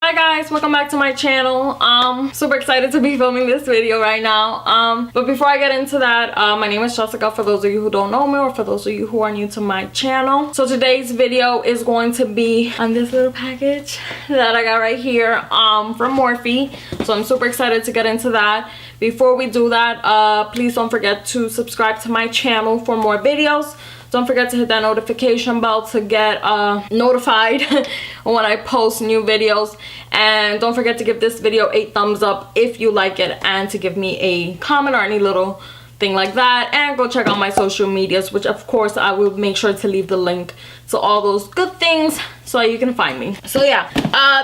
Hi guys, welcome back to my channel. Super excited to be filming this video right now. But before I get into that, my name is Jessica for those of you who don't know me or for those of you who are new to my channel. So today's video is going to be on this little package that I got right here from Morphe. So I'm super excited to get into that. Before we do that, please don't forget to subscribe to my channel for more videos. Don't forget to hit that notification bell to get notified when I post new videos. And don't forget to give this video a thumbs up if you like it, and to give me a comment or any little thing like that. And go check out my social medias, which of course I will make sure to leave the link to all those good things so you can find me. So yeah,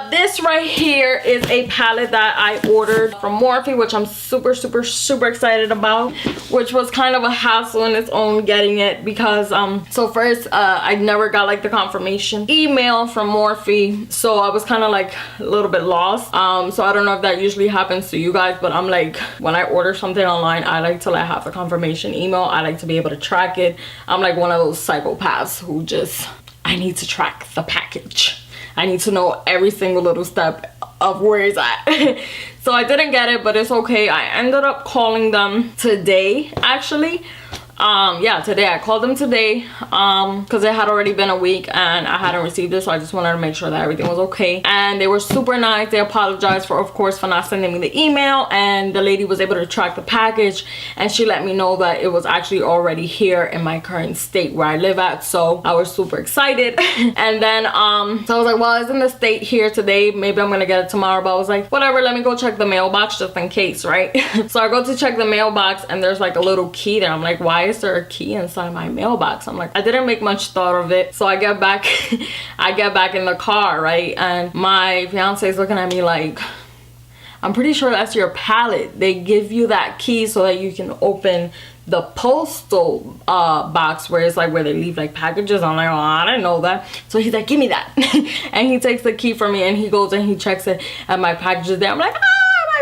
this right here is a palette that I ordered from Morphe, which I'm super excited about, which was kind of a hassle in its own getting it because so first I never got like the confirmation email from Morphe, so I was kind of like a little bit lost. So I don't know if that usually happens to you guys, but I'm like, when I order something online, I like to like have a confirmation email. I like to be able to track it. I'm like one of those psychopaths who just, I need to track the package. I need to know every single little step of where it's at. So I didn't get it, but it's okay. I ended up calling them today, actually. Yeah, today I called them today because it had already been a week and I hadn't received it, so I just wanted to make sure that everything was okay. And they were super nice. They apologized for, of course, for not sending me the email, and the lady was able to track the package, and she let me know that it was actually already here in my current state where I live at. So I was super excited. And then so I was like, well, it's in the state here today, maybe I'm gonna get it tomorrow, but I was like, whatever, let me go check the mailbox just in case, right? So I go to check the mailbox and there's like a little key there. I'm like, why is there a key inside my mailbox? I'm like, I didn't make much thought of it. So I get back I get back in the car, right, and my fiance is looking at me like, I'm pretty sure that's your palette. They give you that key so that you can open the postal box where it's like where they leave like packages. I'm like, oh, I didn't know that. So he's like, give me that. And he takes the key from me and he goes and he checks it, and my package is there. I'm like, my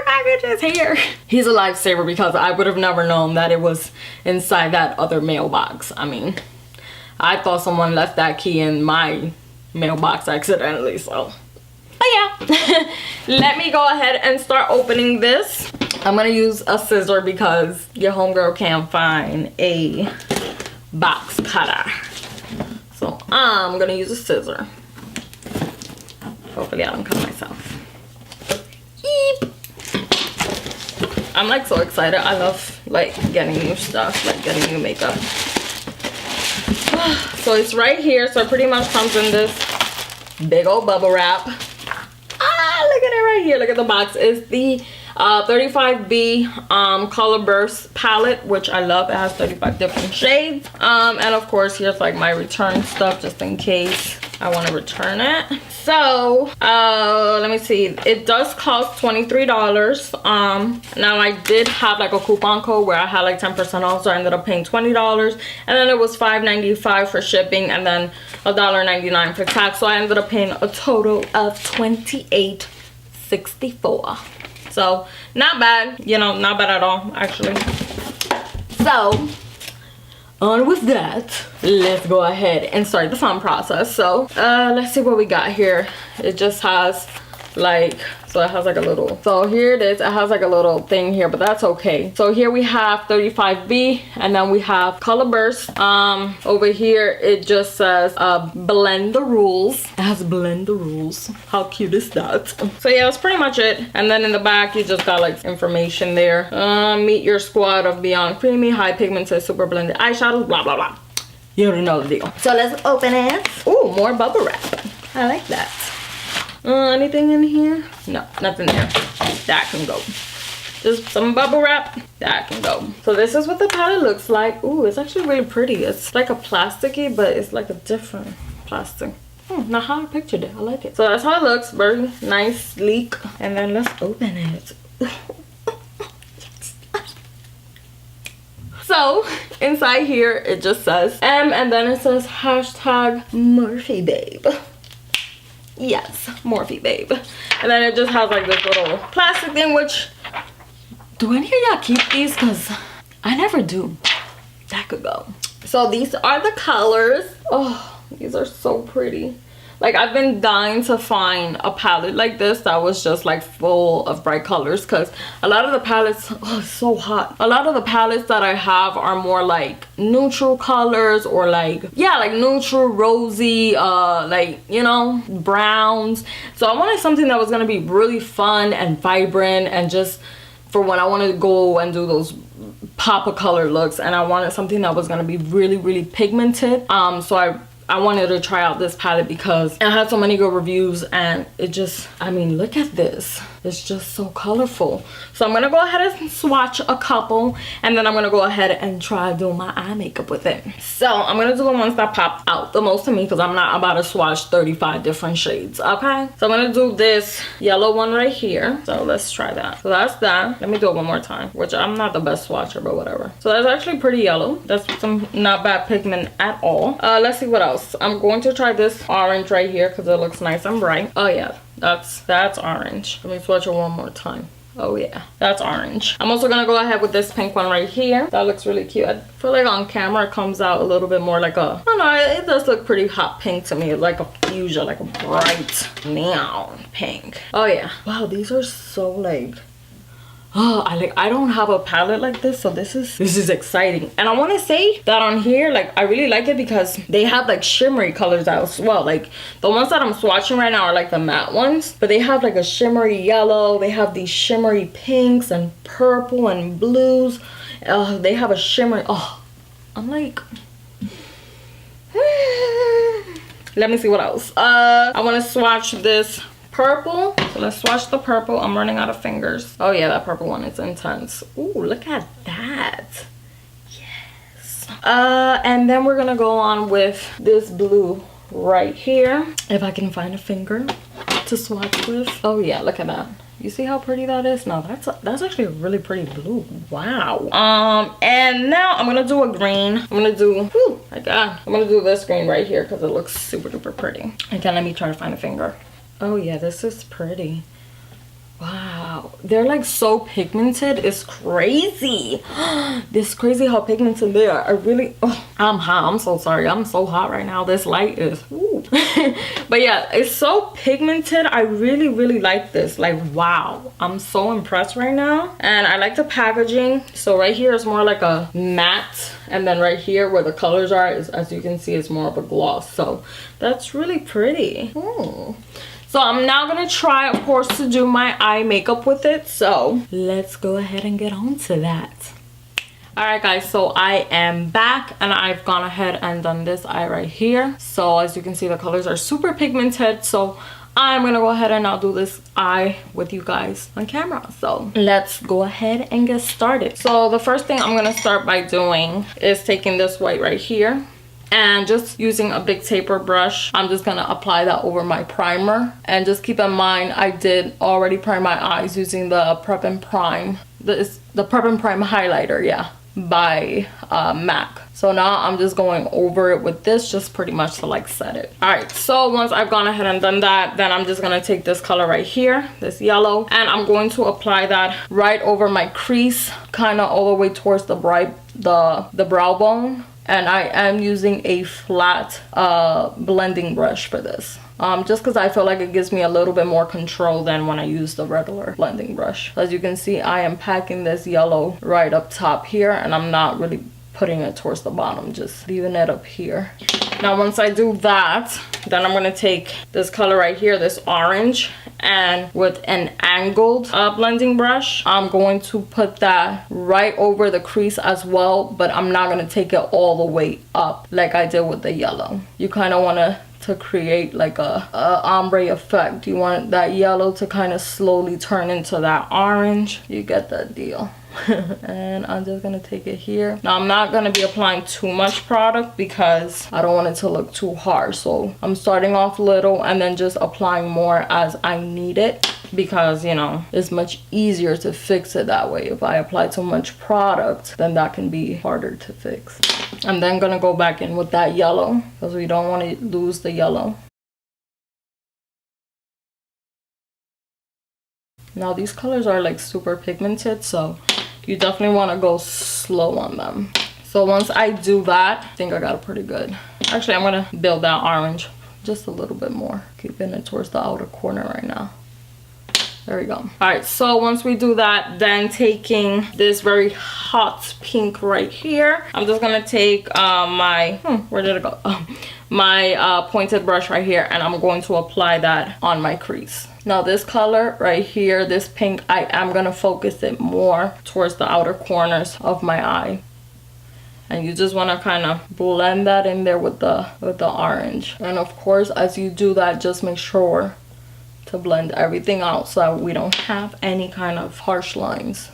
package is here. He's a lifesaver because I would have never known that it was inside that other mailbox. I mean, I thought someone left that key in my mailbox accidentally, so. But yeah, let me go ahead and start opening this. I'm gonna use a scissor because your homegirl can't find a box cutter. So I'm gonna use a scissor. Hopefully I don't cut myself. Eep. I'm like so excited. I love like getting new stuff, like getting new makeup. So it's right here. So it pretty much comes in this big old bubble wrap. Look at it right here. Look at the box. It's the 35B color burst palette, which I love. It has 35 different shades. And of course here's like my return stuff just in case I want to return it. So let me see, it does cost $23. Now I did have like a coupon code where I had like 10% off, so I ended up paying $20, and then it was $5.95 for shipping, and then $1.99 for tax. So I ended up paying a total of $28.64. So not bad, you know, not bad at all actually. So on with that, let's go ahead and start the fun process. So let's see what we got here. It just has like, so it has like a little, so here it is. It has like a little thing here, but that's okay. So here we have 35B, and then we have color burst. Over here it just says blend the rules. It has blend the rules. How cute is that? So yeah, that's pretty much it. And then in the back you just got like information there. Meet your squad of beyond creamy, high pigmented, super blended eyeshadows, blah blah blah. You already know the deal. So let's open it. Ooh, more bubble wrap. I like that. Anything in here? No, nothing there. That can go. Just some bubble wrap. That can go. So this is what the palette looks like. Ooh, it's actually really pretty. It's like a plasticky, but it's like a different plastic. Not how I pictured it. I like it. So that's how it looks. Very nice, sleek. And then let's open it. So inside here it just says M, and then it says hashtag Morphe babe. Yes, Morphe babe. And then it just has like this little plastic thing, which, do any of y'all keep these? Because I never do. That could go. So these are the colors. Oh, these are so pretty. Like, I've been dying to find a palette like this that was just like full of bright colors, because a lot of the palettes, oh, it's so hot. A lot of the palettes that I have are more like neutral colors, or like, yeah, like neutral, rosy, like, you know, browns. So I wanted something that was gonna be really fun and vibrant, and just for when I wanted to go and do those pop of color looks, and I wanted something that was gonna be really, really pigmented. So I wanted to try out this palette because it had so many good reviews, and it just, I mean, look at this. It's just so colorful. So I'm gonna go ahead and swatch a couple, and then I'm gonna go ahead and try doing my eye makeup with it. So I'm gonna do the ones that pop out the most to me, because I'm not about to swatch 35 different shades, okay? So I'm gonna do this yellow one right here. So let's try that. So that's that. Let me do it one more time, which I'm not the best swatcher, but whatever. So that's actually pretty yellow. That's some not bad pigment at all. Let's see what else. I'm going to try this orange right here because it looks nice and bright. Oh yeah, that's orange. Let me swatch it one more time. Oh yeah, that's orange. I'm also gonna go ahead with this pink one right here. That looks really cute. I feel like on camera it comes out a little bit more like a, I don't know, it does look pretty hot pink to me, like a fuchsia, like a bright neon pink. Oh yeah, wow, these are so like, oh, I don't have a palette like this, so this is exciting. And I want to say that on here, like, I really like it because they have like shimmery colors as well. Like the ones that I'm swatching right now are like the matte ones, but they have like a shimmery yellow, they have these shimmery pinks and purple and blues. They have a shimmery, oh, I'm like, let me see what else. I want to swatch this purple. So let's swatch the purple. I'm running out of fingers. Oh yeah, that purple one is intense. Ooh, look at that. Yes. And then we're gonna go on with this blue right here, if I can find a finger to swatch with. Oh yeah, look at that. You see how pretty that is? No, that's actually a really pretty blue. Wow. And now I'm gonna do a green. I'm gonna do, oh my god, I'm gonna do this green right here because it looks super duper pretty. Again, let me try to find a finger. Oh yeah, this is pretty. Wow, they're like so pigmented. It's crazy. This crazy how pigmented they are. I really, oh, I'm hot. I'm so sorry. I'm so hot right now. This light is, ooh. But yeah, it's so pigmented. I really, really like this. Like, wow, I'm so impressed right now. And I like the packaging. So right here is more like a matte, and then right here where the colors are, is, as you can see, is more of a gloss. So that's really pretty. So I'm now gonna try, of course, to do my eye makeup with it. So let's go ahead and get on to that. All right guys, so I am back and I've gone ahead and done this eye right here. So as you can see, the colors are super pigmented. So I'm gonna go ahead and I'll do this eye with you guys on camera. So let's go ahead and get started. So the first thing I'm gonna start by doing is taking this white right here, and just using a big taper brush, I'm just gonna apply that over my primer. And just keep in mind, I did already prime my eyes using the Prep and Prime. The Prep and Prime highlighter, yeah, by MAC. So now I'm just going over it with this, just pretty much to like set it. All right, so once I've gone ahead and done that, then I'm just gonna take this color right here, this yellow, and I'm going to apply that right over my crease, kind of all the way towards the brow bone. And I am using a flat blending brush for this. Just because I feel like it gives me a little bit more control than when I use the regular blending brush. As you can see, I am packing this yellow right up top here, and I'm not really putting it towards the bottom, just leaving it up here. Now once I do that, then I'm gonna take this color right here, this orange, and with an angled blending brush, I'm going to put that right over the crease as well, but I'm not gonna take it all the way up like I did with the yellow. You kind of want to create like a ombre effect. You want that yellow to kind of slowly turn into that orange. You get that deal. And I'm just gonna take it here. Now I'm not gonna be applying too much product because I don't want it to look too hard. So I'm starting off little and then just applying more as I need it, because you know, it's much easier to fix it that way. If I apply too much product, then that can be harder to fix. I'm then gonna go back in with that yellow because we don't want to lose the yellow. Now these colors are like super pigmented, so you definitely want to go slow on them. So once I do that, I think I got it pretty good. Actually, I'm gonna build that orange just a little bit more, keeping it towards the outer corner right now. There we go. All right, so once we do that, then taking this very hot pink right here, I'm just gonna take my where did it go? My pointed brush right here, and I'm going to apply that on my crease. Now this color right here, this pink, I am gonna focus it more towards the outer corners of my eye. And you just want to kind of blend that in there with the orange. And of course, as you do that, just make sure to blend everything out so that we don't have any kind of harsh lines.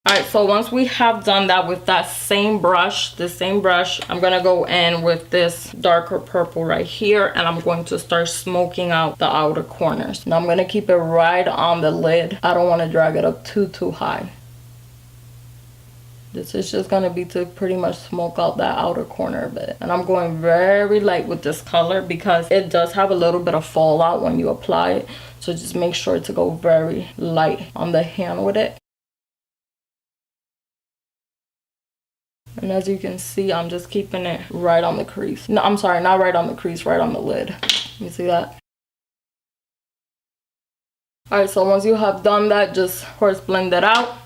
Alright, so once we have done that with that same brush, I'm gonna go in with this darker purple right here, and I'm going to start smoking out the outer corners. Now I'm gonna keep it right on the lid. I don't want to drag it up too high. This is just gonna be to pretty much smoke out that outer corner a bit. And I'm going very light with this color because it does have a little bit of fallout when you apply it. So just make sure to go very light on the hand with it. And as you can see, I'm just keeping it right on the crease. No, I'm sorry, not right on the crease, right on the lid. You see that? Alright, so once you have done that, just of course blend it out.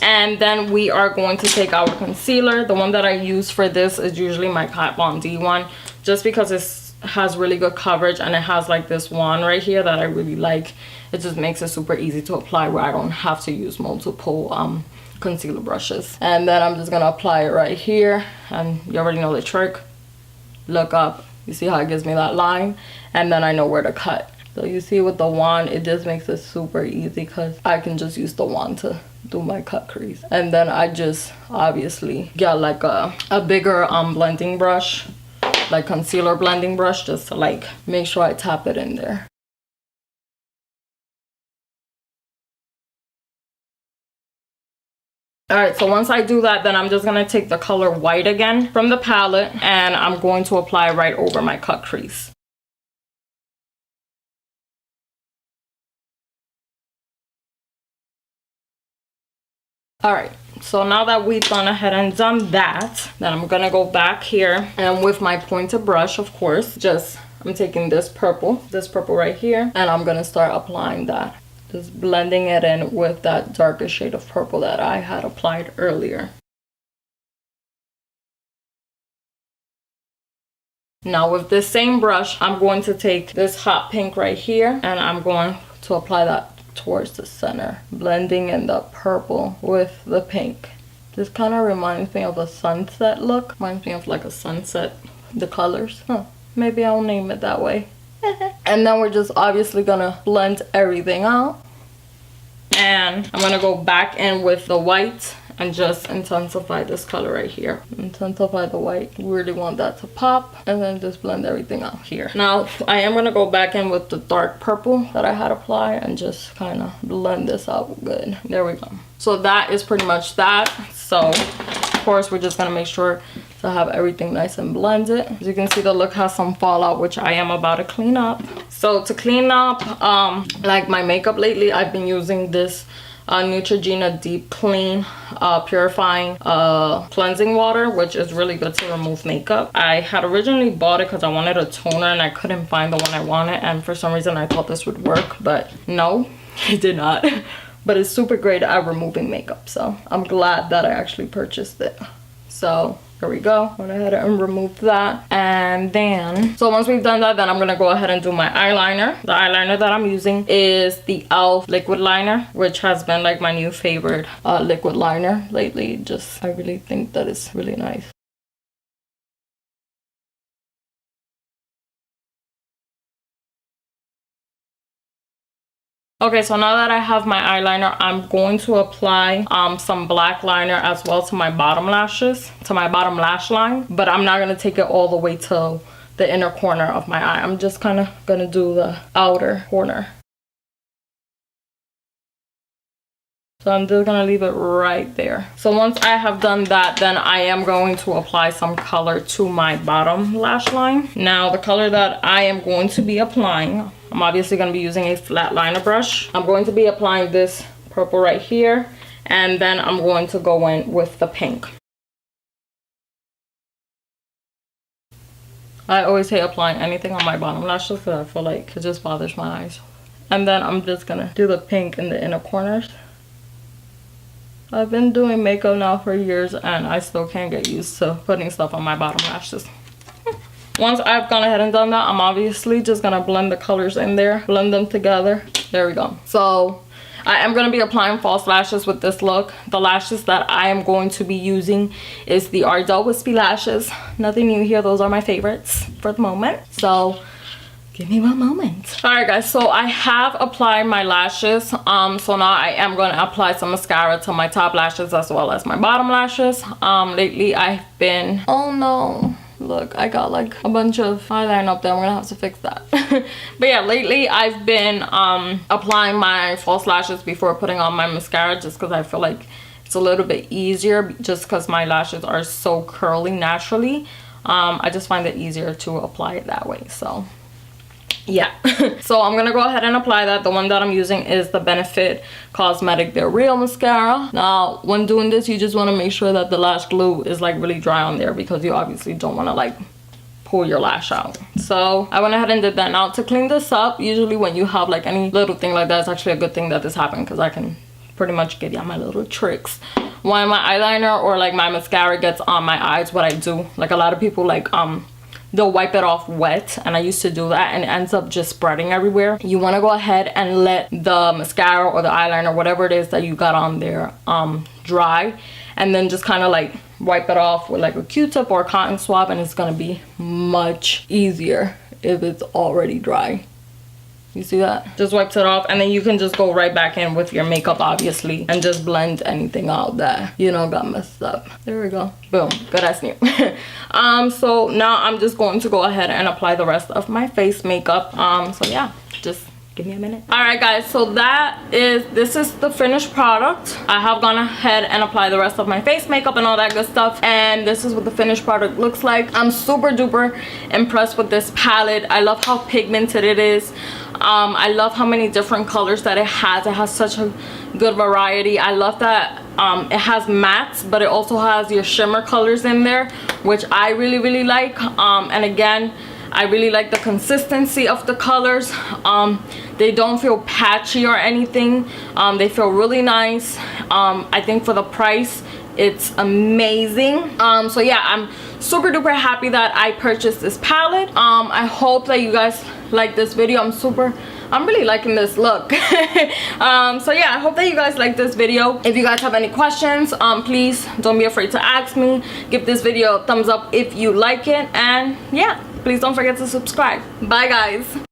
And then we are going to take our concealer. The one that I use for this is usually my Kat Von D one, just because it has really good coverage, and it has like this wand right here that I really like. It just makes it super easy to apply where I don't have to use multiple concealer brushes. And then I'm just gonna apply it right here, and you already know the trick. Look up, you see how it gives me that line, and then I know where to cut. So you see with the wand, it just makes it super easy because I can just use the wand to do my cut crease. And then I just obviously get like a bigger blending brush, like concealer blending brush, just to like make sure I tap it in there. Alright, so once I do that, then I'm just going to take the color white again from the palette, and I'm going to apply right over my cut crease. Alright, so now that we've gone ahead and done that, then I'm going to go back here, and with my pointed brush, of course, I'm taking this purple right here, and I'm going to start applying that. Just blending it in with that darker shade of purple that I had applied earlier. Now with this same brush, I'm going to take this hot pink right here, and I'm going to apply that towards the center, blending in the purple with the pink. This kind of reminds me of a sunset look. Reminds me of like a sunset, the colors. Maybe I'll name it that way. And then we're just obviously gonna blend everything out. And I'm gonna go back in with the white and just intensify this color right here. Intensify the white. Really want that to pop. And then just blend everything out here. Now I am gonna go back in with the dark purple that I had applied and just kind of blend this out good. There we go. So that is pretty much that. So of course we're just gonna make sure to have everything nice and blended. As you can see, the look has some fallout, which I am about to clean up. So to clean up like my makeup lately, I've been using this Neutrogena Deep Clean Purifying Cleansing Water, which is really good to remove makeup. I had originally bought it because I wanted a toner and I couldn't find the one I wanted, and for some reason I thought this would work, but no, it did not. But it's super great at removing makeup, so I'm glad that I actually purchased it. So there we go. Went ahead and removed that. And then, so once we've done that, then I'm gonna go ahead and do my eyeliner. The eyeliner that I'm using is the e.l.f. liquid liner, which has been like my new favorite liquid liner lately. I really think that it's really nice. Okay, so now that I have my eyeliner, I'm going to apply some black liner as well to my bottom lashes, to my bottom lash line. But I'm not going to take it all the way to the inner corner of my eye. I'm just kind of going to do the outer corner. So I'm just going to leave it right there. So once I have done that, then I am going to apply some color to my bottom lash line. Now the color that I am going to be applying, I'm obviously going to be using a flat liner brush. I'm going to be applying this purple right here, and then I'm going to go in with the pink. I always hate applying anything on my bottom lashes because I feel like it just bothers my eyes. And then I'm just gonna do the pink in the inner corners. I've been doing makeup now for years and I still can't get used to putting stuff on my bottom lashes. Once I've gone ahead and done that, I'm obviously just gonna blend the colors in there, blend them together. There we go. So I am going to be applying false lashes with this look. The lashes that I am going to be using is the Ardell Wispie lashes. Nothing new here. Those are my favorites for the moment. So give me one moment. Alright guys, so I have applied my lashes. So now I am going to apply some mascara to my top lashes as well as my bottom lashes. Lately I've been... Oh no. Look, I got like a bunch of eyeliner up there. I'm gonna have to fix that. But yeah, lately I've been applying my false lashes before putting on my mascara, just because I feel like it's a little bit easier, just because my lashes are so curly naturally. I just find it easier to apply it that way. So yeah. So I'm gonna go ahead and apply that. The one that I'm using is the Benefit Cosmetic They're Real mascara. Now when doing this, you just want to make sure that the lash glue is like really dry on there, because you obviously don't want to like pull your lash out. So I went ahead and did that. Now to clean this up, usually when you have like any little thing like that, it's actually a good thing that this happened, because I can pretty much give you my little tricks. When my eyeliner or like my mascara gets on my eyes, what I do, like a lot of people like they'll wipe it off wet, and I used to do that and it ends up just spreading everywhere. You want to go ahead and let the mascara or the eyeliner, whatever it is that you got on there, dry, and then just kind of like wipe it off with like a Q-tip or a cotton swab, and it's gonna be much easier if it's already dry. You see that? Just wipes it off, and then you can just go right back in with your makeup obviously and just blend anything out that you know got messed up. There we go. Boom. Good as new. So now I'm just going to go ahead and apply the rest of my face makeup. So yeah, just give me a minute. All right guys, so this is the finished product. I have gone ahead and applied the rest of my face makeup and all that good stuff, and this is what the finished product looks like. I'm super duper impressed with this palette. I love how pigmented it is. I love how many different colors that it has. It has such a good variety. I love that it has mattes, but it also has your shimmer colors in there, which I really like. And again, I really like the consistency of the colors. They don't feel patchy or anything. They feel really nice. I think for the price, it's amazing. So yeah, I'm super duper happy that I purchased this palette. I hope that you guys like this video. I'm really liking this look. So yeah, I hope that you guys like this video. If you guys have any questions, please don't be afraid to ask me. Give this video a thumbs up if you like it, and yeah, please don't forget to subscribe. Bye guys.